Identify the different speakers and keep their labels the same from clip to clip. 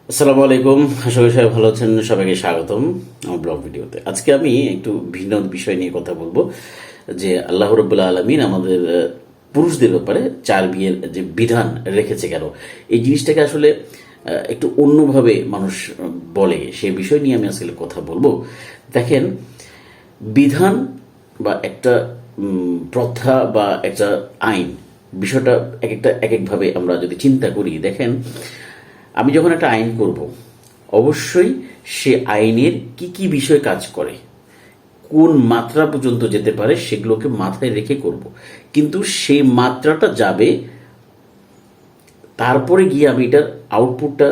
Speaker 1: আসসালামু আলাইকুম। আশা করি সবাই ভালো আছেন। সবাইকে স্বাগতম আমার ব্লগ ভিডিওতে। আজকে আমি একটু ভিন্ন বিষয় নিয়ে কথা বলবো যে আল্লাহ রাব্বুল আলামিন আমাদের পুরুষদের ব্যাপারে চার বিয়ের যে বিধান রেখেছে কেন, এই জিনিসটাকে আসলে একটু অন্যভাবে মানুষ বলে, সেই বিষয় নিয়ে আমি আজকে কথা বলবো। দেখেন, বিধান বা একটা প্রথা বা একটা আইন, বিষয়টা এক একভাবে আমরা যদি চিন্তা করি। দেখেন, আমি যখন একটা আইন করব, অবশ্যই সে আইনের কি কি বিষয় কাজ করে, কোন মাত্রা পর্যন্ত যেতে পারে, সেগুলোকে মাথায় রেখে করব। কিন্তু সেই মাত্রাটা যাবে, তারপরে গিয়ে আমি এটার আউটপুটটা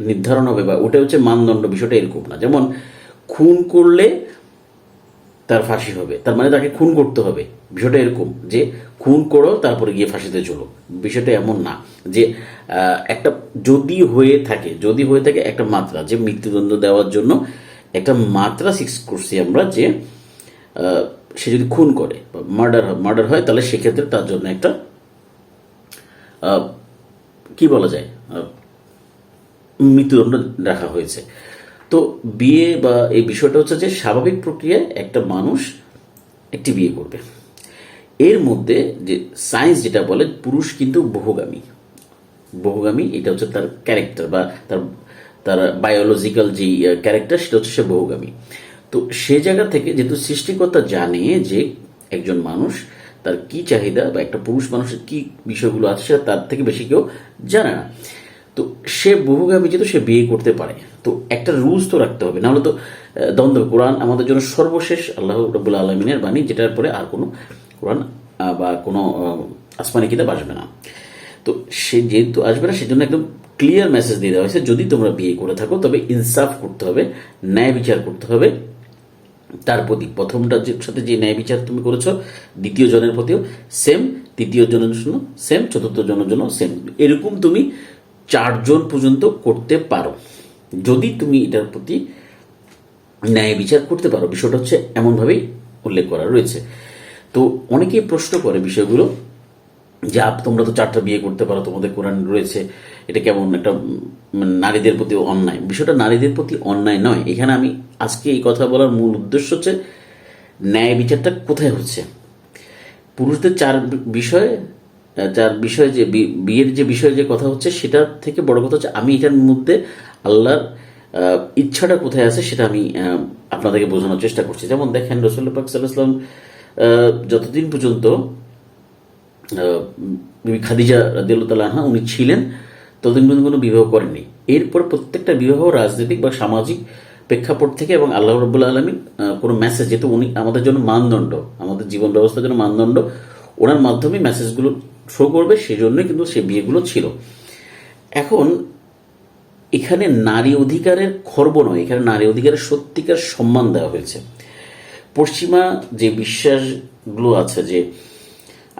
Speaker 1: নির্ধারণ হবে, বা ওটা হচ্ছে মানদণ্ড। বিষয়টা এরকম না যেমন খুন করলে তার ফাঁসি হবে, তার মানে তাকে খুন করতে হবে। বিষয়টা এরকম যে খুন করো তারপরে গিয়ে ফাঁসিতে চলো। বিষয়টা এমন না যে একটা যদি হয়ে থাকে একটা মাত্রা, যে মৃত্যুদণ্ড দেওয়ার জন্য একটা মাত্রা ফিক্স করছি আমরা, যে সে যদি খুন করে বা মার্ডার হয়, তাহলে সেক্ষেত্রে তার জন্য একটা কি বলা যায়, মৃত্যুদণ্ড রাখা হয়েছে। তো বিয়ে বা এই বিষয়টা হচ্ছে যে স্বাভাবিক প্রক্রিয়ায় একটা মানুষ একটি বিয়ে করবে। এর মধ্যে যে সায়েন্স যেটা বলে, পুরুষ কিন্তু বহুগামী। এটা হচ্ছে তার ক্যারেক্টার, বা তার তার বায়োলজিক্যাল যে ক্যারেক্টার, সেটা হচ্ছে সে বহুগামী। তো সে জায়গা থেকে যেহেতু সৃষ্টিকর্তা জানে যে একজন মানুষ তার কি চাহিদা, বা একটা পুরুষ মানুষের কি বিষয়গুলো আছে, সেটা তার থেকে বেশি কেউ জানে না। তো সে বহুগামী, যেহেতু সে বিয়ে করতে পারে, তো একটা রুলস তো রাখতে হবে, নাহলে তো দ্বন্দ্ব। কোরআন আমাদের জন্য সর্বশেষ আল্লাহ রাব্বুল আলামিনের বাণী, যেটার পরে আর কোনো কোরআন বা কোনো আসমানি কিতাব আসবে না। তো সে যেহেতু আসবে না, সেজন্য একদম ক্লিয়ার মেসেজ দিয়ে দেওয়া হয়েছে, যদি তোমরা বিয়ে করে থাকো তবে ইনসাফ করতে হবে, ন্যায় বিচার করতে হবে তার প্রতি। প্রথমটার সাথে যে ন্যায় বিচার তুমি করেছো, দ্বিতীয় জনের প্রতিও সেম, তৃতীয় জনের জন্য সেম, চতুর্থ জনের জন্য সেম। এরকম তুমি চারজন পর্যন্ত করতে পারো, যদি তুমি এটার প্রতি ন্যায় বিচার করতে পারো। বিষয়টা হচ্ছে এমনভাবেই উল্লেখ করা রয়েছে। তো অনেকেই প্রশ্ন করে বিষয়গুলো, যে তোমরা তো চারটা বিয়ে করতে পারো, তোমাদের কোরআন রয়েছে, এটা কেমন একটা নারীদের প্রতি অন্যায়। বিষয়টা নারীদের প্রতি অন্যায় নয়। এখানে আমি আজকে এই কথা বলার মূল উদ্দেশ্য হচ্ছে ন্যায় বিচারটা কোথায় হচ্ছে। পুরুষদের চার বিষয় যে বিয়ের যে বিষয়ে যে কথা হচ্ছে, সেটা থেকে বড় কথা হচ্ছে আমি এটার মধ্যে আল্লাহর ইচ্ছাটা কোথায় আছে, সেটা আমি আপনাদেরকে বোঝানোর চেষ্টা করছি। যেমন দেখেন, রাসূলুল্লাহ পাক সাল্লাল্লাহু আলাইহি ওয়াসাল্লাম যতদিন পর্যন্ত বিবি খাদিজা রাদিয়াল্লাহু তাআলা আনহা উনি ছিলেন, ততদিন পর্যন্ত কোনো বিবাহ করেননি। এরপর প্রত্যেকটা বিবাহ রাজনৈতিক বা সামাজিক প্রেক্ষাপট থেকে, এবং আল্লাহ রাব্বুল আলামিন কোনো মেসেজ, যেহেতু উনি আমাদের জন্য মানদণ্ড, আমাদের জীবন ব্যবস্থার জন্য মানদণ্ড, ওনার মাধ্যমে মেসেজগুলো শো করবে, সেই জন্যই কিন্তু সেই বিয়েগুলো ছিল। এখন এখানে নারী অধিকারের খর্ব নয়, এখানে নারী অধিকারের সত্যিকার সম্মান দেওয়া হয়েছে। পশ্চিমা যে বিশ্বাসগুলো আছে, যে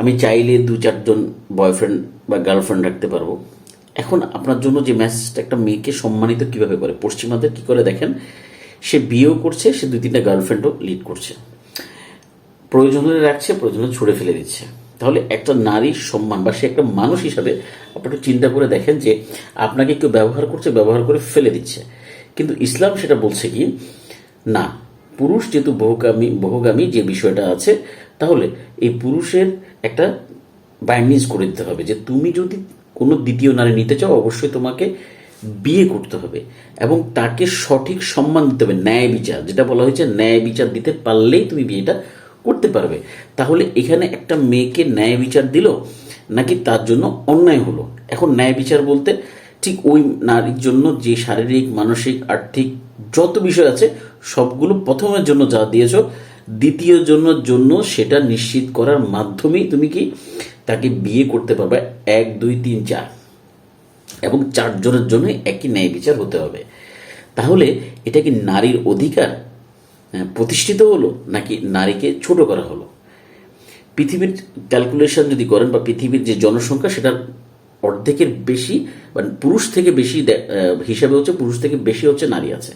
Speaker 1: আমি চাইলে দু চারজন বয়ফ্রেন্ড বা গার্লফ্রেন্ড রাখতে পারবো। এখন আপনার জন্য যে মেসেজটা একটা মেয়েকে সম্মানিত কিভাবে করে, পশ্চিমাদের কি করে দেখেন, সে বিয়েও করছে, সে দুই তিনটা গার্লফ্রেন্ডও লিড করছে, প্রয়োজন হলে রাখছে, প্রয়োজন হলে ছুড়ে ফেলে দিচ্ছে। তাহলে একটা নারীর সম্মান, বা সে একটা মানুষ হিসাবে আপনি একটু চিন্তা করে দেখেন, যে আপনাকে কেউ ব্যবহার করছে, ব্যবহার করে ফেলে দিচ্ছে। কিন্তু ইসলাম সেটা বলছে কি, না, পুরুষ যেহেতু বহুগামী যে বিষয়টা আছে, তাহলে এই পুরুষের একটা বাইন্ডিংস করে দিতে হবে, যে তুমি যদি কোনো দ্বিতীয় নারী নিতে চাও, অবশ্যই তোমাকে বিয়ে করতে হবে, এবং তাকে সঠিক সম্মান দিতে হবে। ন্যায় বিচার যেটা বলা হয়েছে, ন্যায় বিচার দিতে পারলেই তুমি বিয়েটা করতে পারবে। তাহলে এখানে একটা মেয়েকে ন্যায় বিচার দিল, নাকি তার জন্য অন্যায় হলো? এখন ন্যায় বিচার বলতে ঠিক ওই নারীর জন্য যে শারীরিক, মানসিক, আর্থিক যত বিষয় আছে, সবগুলো প্রথমের জন্য যা দিয়েছ, দ্বিতীয় জন্য সেটা নিশ্চিত করার মাধ্যমেই তুমি কি তাকে বিয়ে করতে পারবে। 1 2 3 4, এবং চারজনের জন্য একই ন্যায় বিচার হতে হবে। তাহলে এটা কি নারীর অধিকার প্রতিষ্ঠিত হলো, নাকি নারীকে ছোট করা হলো? পৃথিবীর ক্যালকুলেশন যদি করেন, বা পৃথিবীর যে জনসংখ্যা, সেটার অর্ধেকের বেশি, মানে পুরুষ থেকে বেশি হিসাবে হচ্ছে, পুরুষ থেকে বেশি হচ্ছে নারী আছে।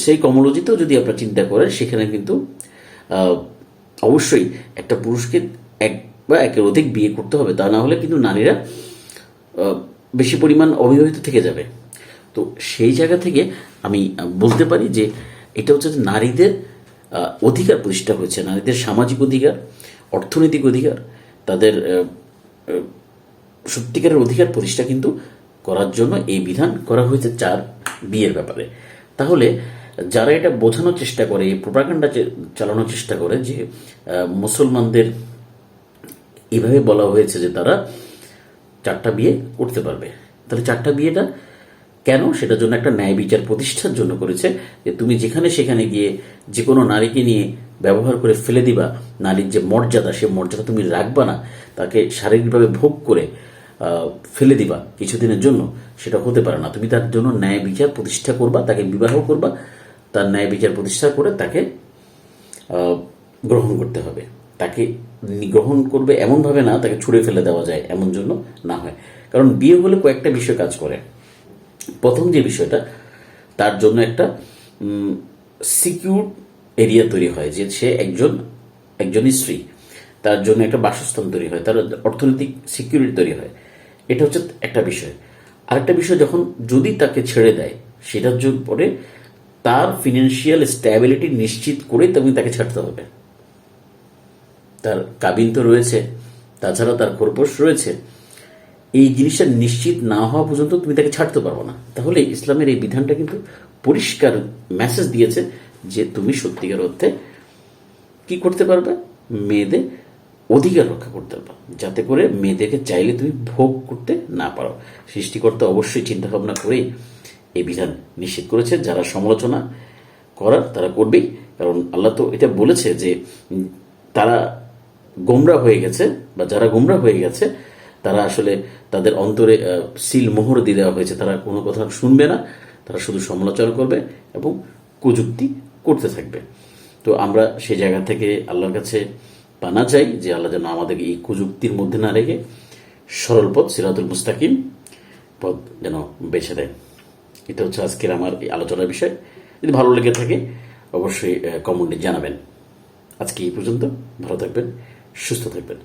Speaker 1: সেই কমোলজিতেও যদি আপনারা চিন্তা করেন, সেখানে কিন্তু অবশ্যই একটা পুরুষকে এক বা একের অধিক বিয়ে করতে হবে, তা না হলে কিন্তু নারীরা বেশি পরিমাণ অবিবাহিত থেকে যাবে। তো সেই জায়গা থেকে আমি বলতে পারি যে এটা হচ্ছে যে নারীদের অধিকার প্রতিষ্ঠা হয়েছে, নারীদের সামাজিক অধিকার, অর্থনৈতিক অধিকার, তাদের সত্যিকারের অধিকার প্রতিষ্ঠা কিন্তু করার জন্য এই বিধান করা হয়েছে 4 বিয়ের ব্যাপারে। তাহলে যারা এটা বোঝানোর চেষ্টা করে, এই প্রোপাগান্ডা চালানোর চেষ্টা করে যে মুসলমানদের এইভাবে বলা হয়েছে যে তারা 4টা বিয়ে করতে পারবে, তাহলে 4টা বিয়েটা কেন? সেটার জন্য একটা ন্যায় বিচার প্রতিষ্ঠার জন্য করেছে, যে তুমি যেখানে সেখানে গিয়ে যে কোনো নারীকে নিয়ে ব্যবহার করে ফেলে দিবা, নারীর যে মর্যাদা, সে মর্যাদা তুমি রাখবা না, তাকে শারীরিকভাবে ভোগ করে ফেলে দিবা কিছুদিনের জন্য, সেটা হতে পারে না। তুমি তার জন্য ন্যায় বিচার প্রতিষ্ঠা করবা, তাকে বিবাহ করবা, তার ন্যায় বিচার প্রতিষ্ঠা করে তাকে গ্রহণ করতে হবে। তাকে গ্রহণ করবে এমনভাবে না তাকে ছুঁড়ে ফেলে দেওয়া যায়, এমন জন্য না হয়। কারণ বিয়ে হলে কয়েকটা বিষয় কাজ করে। প্রথম যে বিষয়টা, তার জন্য একটা সিকিউর এরিয়া তৈরি হয়, যে সে একজন স্ত্রী, তার জন্য একটা বাসস্থান তৈরি হয়, তার অর্থনৈতিক সিকিউরিটি তৈরি হয়। এটা হচ্ছে একটা বিষয়। আরেকটা বিষয়, যখন যদি তাকে ছেড়ে দেয়, সেটার জন্য পরে তার ফিনান্সিয়াল স্ট্যাবিলিটি নিশ্চিত করে তুমি তাকে ছাড়তে হবে। তার কাবিন তো রয়েছে, তাছাড়া তার খরপোশ রয়েছে, এই জিনিসটা নিশ্চিত না হওয়া পর্যন্ত তুমি তাকে ছাড়তে পারবো না। তাহলে ইসলামের এই বিধানটা কিন্তু পরিষ্কার মেসেজ দিয়েছে যে তুমি সত্যিকার অর্থে কি করতে পারবে, মেয়েদের অধিকার রক্ষা করতে পারবে, যাতে করে মেয়েদেরকে চাইলে তুমি ভোগ করতে না পারো। সৃষ্টিকর্তা অবশ্যই চিন্তা ভাবনা করেই এই বিধান নিশ্চিত করেছে। যারা সমালোচনা করার তারা করবেই, কারণ আল্লাহ তো এটা বলেছে যে তারা গোমরা হয়ে গেছে, বা যারা গোমরা হয়ে গেছে তারা আসলে তাদের অন্তরে সিল মোহর দিয়ে দেওয়া হয়েছে, তারা কোনো কথা শুনবে না, তারা শুধু সমালোচনা করবে এবং কুযুক্তি করতে থাকবে। তো আমরা সেই জায়গা থেকে আল্লাহর কাছে পানা চাই যে আল্লাহ যেন আমাদেরকে এই কুযুক্তির মধ্যে না রেখে সরল পথ, সিরাতুল মুস্তাকিম পথ যেন বেছে দেয়। এটা হচ্ছে আজকের আমার এই আলোচনার বিষয়। যদি ভালো লেগে থাকে অবশ্যই কমেন্টে জানাবেন। আজকে এই পর্যন্ত। ভালো থাকবেন, সুস্থ থাকবেন।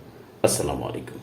Speaker 1: আসসালামু আলাইকুম।